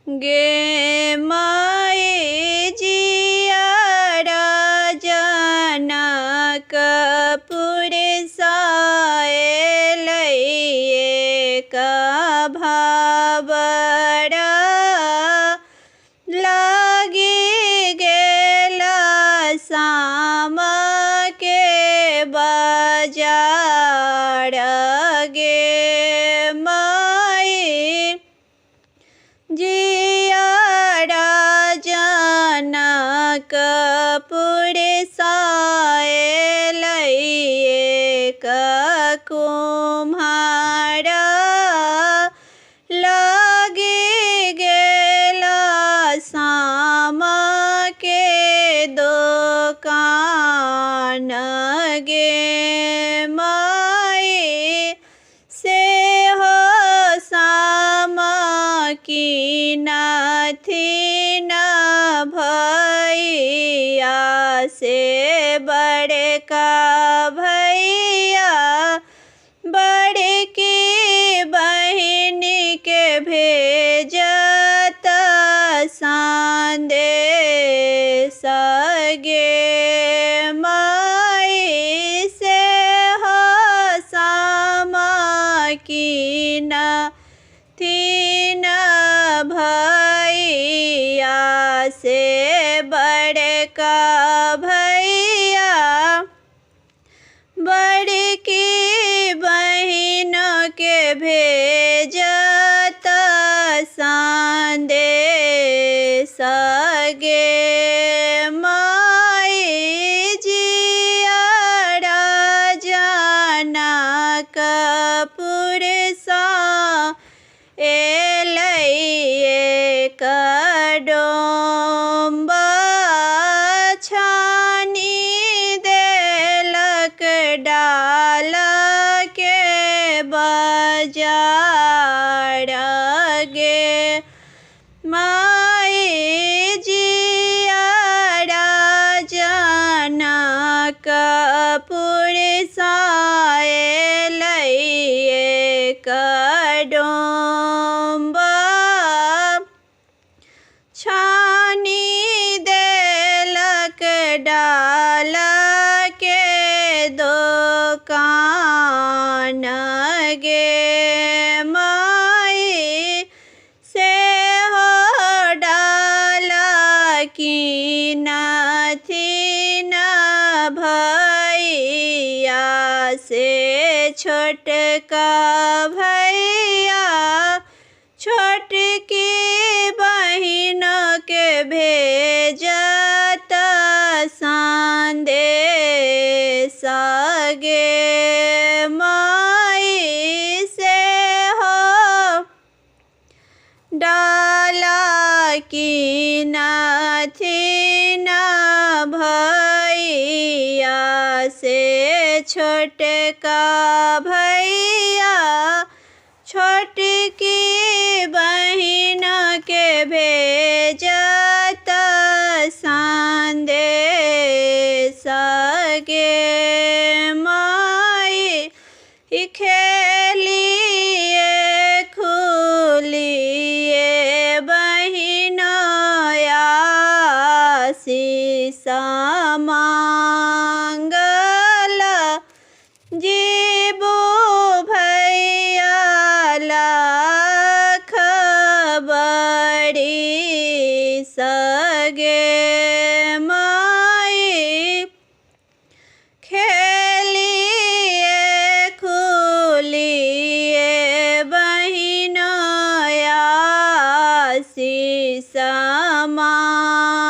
गे माए जियारा जनकपुर साए लइए का भावरा लागी गेला शाम के बाजार गे माई जियारा जनकपुर साए लइए का कुम्हारा लागी गेला शाम के दुकान गे माई से हो शाम की नाथी न भैया से बड़का भैया बड़की बहिन के भेजत संदेश गे माई से हो शाम की नाथी न भैया से बड़का भैया बड़की बहिन के भेजत संदेश गे माई जियारा जनकपुर साए लइए कडोम्बा छानी देलक डाल के बाजार गे माई जियारा जनकपुर साए लइए कडोम्बा छानी देलक डाल के दुकान गे माई से हो डाल की नाथी न भैया से छोटका भैया छोटकी बहिन के भेजत संदेश गे माई से हो डाला की नाथी न भैया से छोटका भैया छोटकी बहिन के भेजत संदेश गे माई खेलिए खुलिए बहिन आशीष मांगल जीबू भैया लाख बड़ी सगे माई खेलिए खुलिए बहिन आशीष मांगल